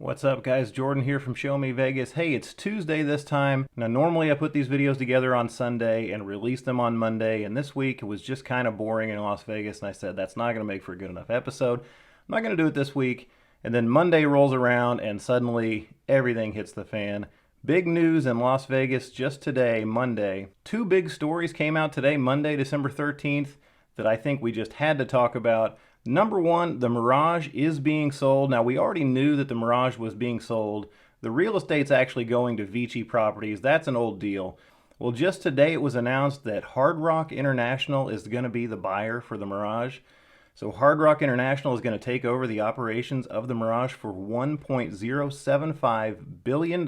What's up, guys? Jordan here from Show Me Vegas. Hey, it's Tuesday this time. Now, normally I put these videos together on Sunday and release them on Monday, and this week it was just kind of boring in Las Vegas, and I said that's not going to make for a good enough episode. I'm not going to do it this week. And then Monday rolls around, and suddenly everything hits the fan. Big news in Las Vegas just today, Monday. Two big stories came out today, Monday, December 13th, that I think we just had to talk about. Number one, the Mirage is being sold. Now, we already knew that the Mirage was being sold. The real estate's actually going to Vici Properties. That's an old deal. Well, just today it was announced that Hard Rock International is going to be the buyer for the Mirage. So Hard Rock International is going to take over the operations of the Mirage for $1.075 billion.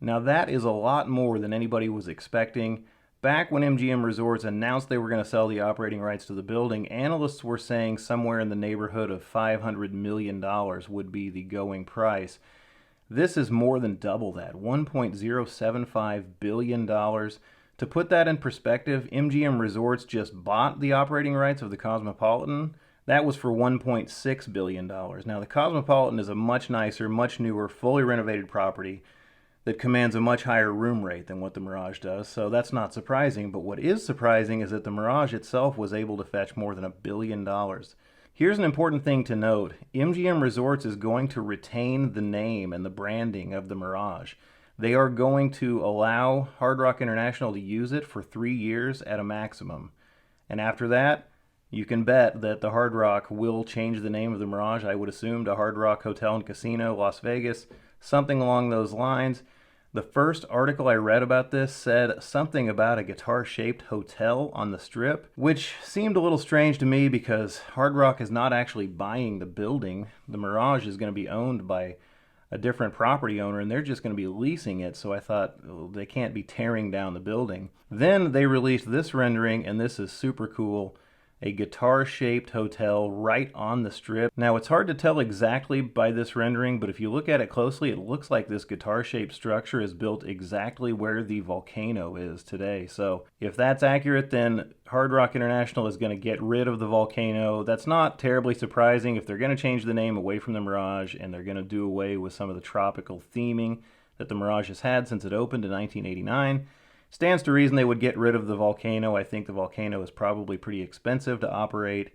Now, that is a lot more than anybody was expecting. Back when MGM Resorts announced they were going to sell the operating rights to the building, analysts were saying somewhere in the neighborhood of $500 million would be the going price. This is more than double that, $1.075 billion. To put that in perspective, MGM Resorts just bought the operating rights of the Cosmopolitan. That was for $1.6 billion. Now, the Cosmopolitan is a much nicer, much newer, fully renovated property that commands a much higher room rate than what the Mirage does, so that's not surprising. But what is surprising is that the Mirage itself was able to fetch more than $1 billion. Here's an important thing to note. MGM Resorts is going to retain the name and the branding of the Mirage. They are going to allow Hard Rock International to use it for 3 years at a maximum. And after that, you can bet that the Hard Rock will change the name of the Mirage, I would assume, to Hard Rock Hotel and Casino, Las Vegas, something along those lines. The first article I read about this said something about a guitar-shaped hotel on the Strip, which seemed a little strange to me because Hard Rock is not actually buying the building. The Mirage is going to be owned by a different property owner, and they're just going to be leasing it, so I thought, well, they can't be tearing down the building. Then they released this rendering, and this is super cool. A guitar-shaped hotel right on the Strip. Now, it's hard to tell exactly by this rendering, but if you look at it closely, it looks like this guitar-shaped structure is built exactly where the volcano is today. So if that's accurate, then Hard Rock International is going to get rid of the volcano. That's not terribly surprising if they're going to change the name away from the Mirage, and they're going to do away with some of the tropical theming that the Mirage has had since it opened in 1989. Stands to reason they would get rid of the volcano. I think the volcano is probably pretty expensive to operate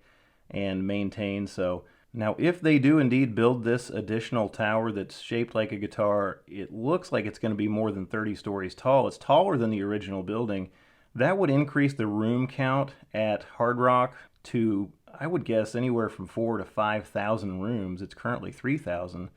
and maintain. So now if they do indeed build this additional tower that's shaped like a guitar, it looks like it's going to be more than 30 stories tall. It's taller than the original building. That would increase the room count at Hard Rock to, I would guess, anywhere from 4,000 to 5,000 rooms. It's currently 3,000.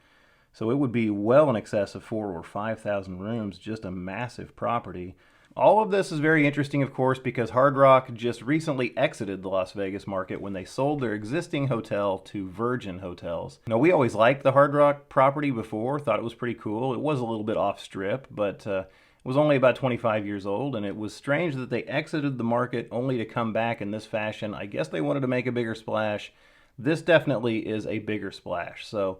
So it would be well in excess of 4,000 or 5,000 rooms, just a massive property. All of this is very interesting, of course, because Hard Rock just recently exited the Las Vegas market when they sold their existing hotel to Virgin Hotels. Now, we always liked the Hard Rock property before, thought it was pretty cool. It was a little bit off strip, but it was only about 25 years old, and it was strange that they exited the market only to come back in this fashion. I guess they wanted to make a bigger splash. This definitely is a bigger splash, so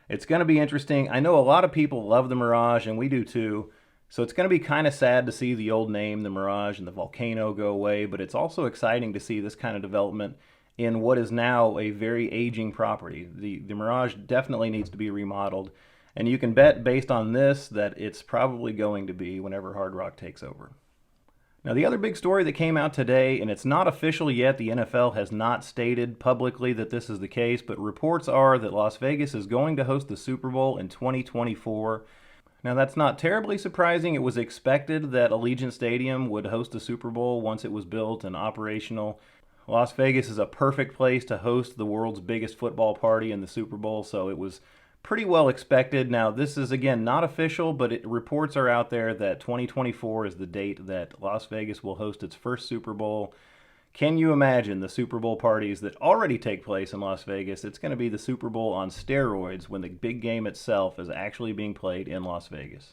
it's going to be interesting. I know a lot of people love the Mirage, and we do too. So it's going to be kind of sad to see the old name, the Mirage, and the volcano go away, but it's also exciting to see this kind of development in what is now a very aging property. The Mirage definitely needs to be remodeled, and you can bet based on this that it's probably going to be whenever Hard Rock takes over. Now, the other big story that came out today, and it's not official yet, the NFL has not stated publicly that this is the case, but reports are that Las Vegas is going to host the Super Bowl in 2024. Now, that's not terribly surprising. It was expected that Allegiant Stadium would host the Super Bowl once it was built and operational. Las Vegas is a perfect place to host the world's biggest football party in the Super Bowl, so it was pretty well expected. Now, this is, again, not official, but reports are out there that 2024 is the date that Las Vegas will host its first Super Bowl. Can you imagine the Super Bowl parties that already take place in Las Vegas? It's going to be the Super Bowl on steroids when the big game itself is actually being played in Las Vegas.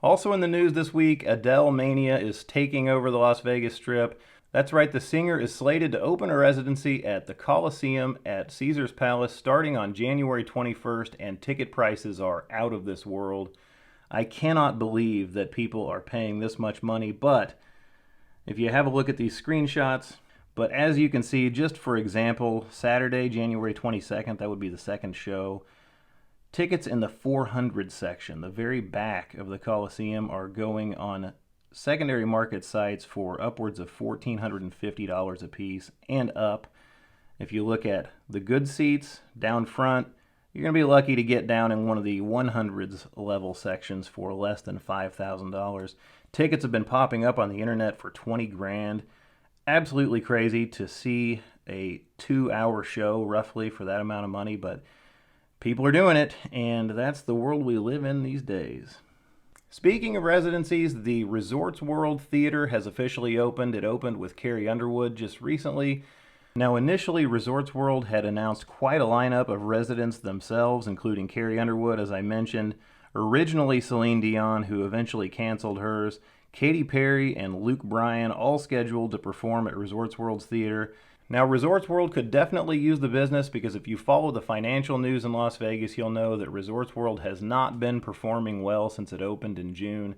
Also in the news this week, Adele Mania is taking over the Las Vegas Strip. That's right, the singer is slated to open a residency at the Coliseum at Caesars Palace starting on January 21st, and ticket prices are out of this world. I cannot believe that people are paying this much money, but if you have a look at these screenshots, but as you can see, just for example, Saturday, January 22nd, that would be the second show, Tickets in the 400 section, the very back of the Coliseum, are going on secondary market sites for upwards of $1,450 a piece and up. If you look at the good seats down front, you're going to be lucky to get down in one of the 100s level sections for less than $5,000. Tickets have been popping up on the internet for 20 grand. Absolutely crazy to see a 2-hour show roughly for that amount of money, but people are doing it, and that's the world we live in these days. Speaking of residencies, the Resorts World Theater has officially opened. It opened with Carrie Underwood just recently. Now, initially, Resorts World had announced quite a lineup of residents themselves, including Carrie Underwood, as I mentioned, originally Celine Dion, who eventually canceled hers, Katy Perry, and Luke Bryan, all scheduled to perform at Resorts World's theater. Now, Resorts World could definitely use the business because if you follow the financial news in Las Vegas, you'll know that Resorts World has not been performing well since it opened in June.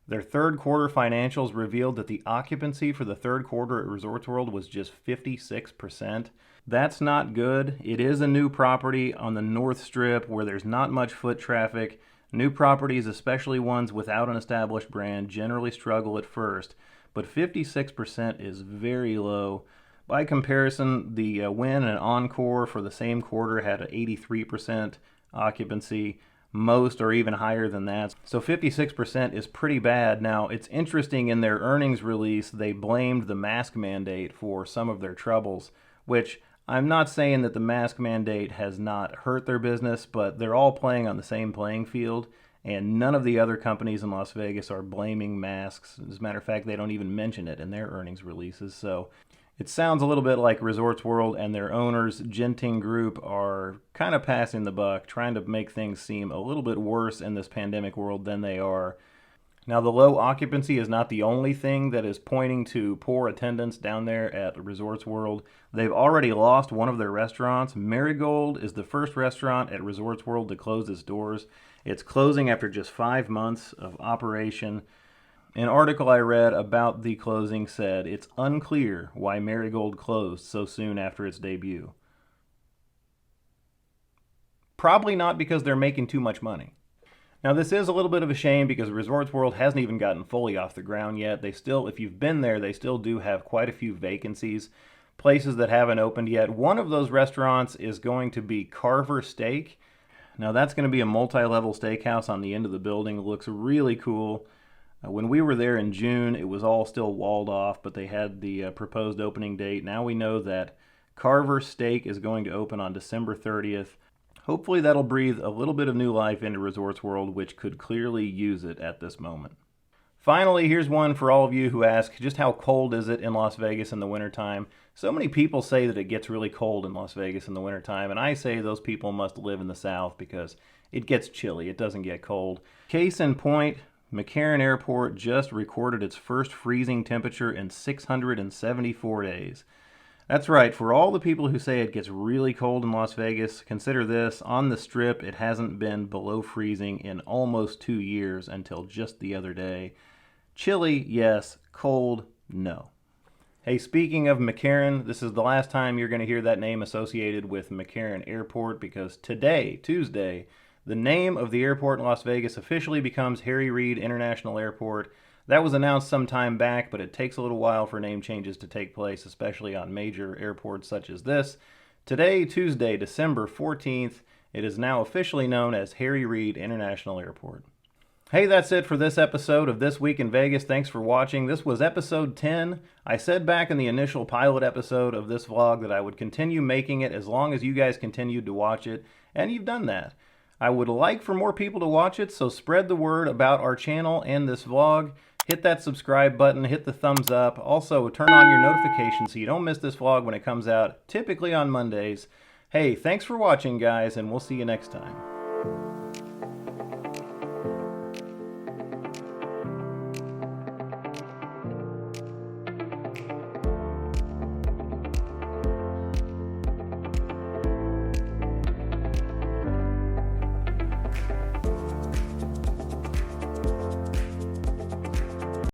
Their third quarter financials revealed that the occupancy for the third quarter at Resorts World was just 56%. That's not good. It is a new property on the North Strip where there's not much foot traffic. New properties, especially ones without an established brand, generally struggle at first, but 56% is very low. By comparison, the Wynn and Encore for the same quarter had an 83% occupancy. Most are even higher than that. So 56% is pretty bad. Now, it's interesting, in their earnings release, they blamed the mask mandate for some of their troubles, which I'm not saying that the mask mandate has not hurt their business, but they're all playing on the same playing field, and none of the other companies in Las Vegas are blaming masks. As a matter of fact, they don't even mention it in their earnings releases. So it sounds a little bit like Resorts World and their owners, Genting Group, are kind of passing the buck, trying to make things seem a little bit worse in this pandemic world than they are. Now, the low occupancy is not the only thing that is pointing to poor attendance down there at Resorts World. They've already lost one of their restaurants. Marigold is the first restaurant at Resorts World to close its doors. It's closing after just 5 months of operation. An article I read about the closing said it's unclear why Marigold closed so soon after its debut. Probably not because they're making too much money. Now, this is a little bit of a shame because Resorts World hasn't even gotten fully off the ground yet. They still, if you've been there, they still do have quite a few vacancies, places that haven't opened yet. One of those restaurants is going to be Carver Steak. Now, that's going to be a multi-level steakhouse on the end of the building. It looks really cool. When we were there in June, it was all still walled off, but they had the proposed opening date. Now we know that Carver Steak is going to open on December 30th. Hopefully that'll breathe a little bit of new life into Resorts World, which could clearly use it at this moment. Finally, here's one for all of you who ask, just how cold is it in Las Vegas in the wintertime? So many people say that it gets really cold in Las Vegas in the wintertime, and I say those people must live in the South because it gets chilly. It doesn't get cold. Case in point, McCarran Airport just recorded its first freezing temperature in 674 days. That's right, for all the people who say it gets really cold in Las Vegas, consider this: on the Strip, it hasn't been below freezing in almost 2 years until just the other day. Chilly, yes. Cold, no. Hey, speaking of McCarran, this is the last time you're going to hear that name associated with McCarran Airport because today, Tuesday, the name of the airport in Las Vegas officially becomes Reid International Airport. That was announced some time back, but it takes a little while for name changes to take place, especially on major airports such as this. Today, Tuesday, December 14th, it is now officially known as Reid International Airport. Hey, that's it for this episode of This Week in Vegas. Thanks for watching. This was episode 10. I said back in the initial pilot episode of this vlog that I would continue making it as long as you guys continued to watch it, and you've done that. I would like for more people to watch it, so spread the word about our channel and this vlog. Hit that subscribe button, hit the thumbs up. Also, turn on your notifications so you don't miss this vlog when it comes out, typically on Mondays. Hey, thanks for watching, guys, and we'll see you next time.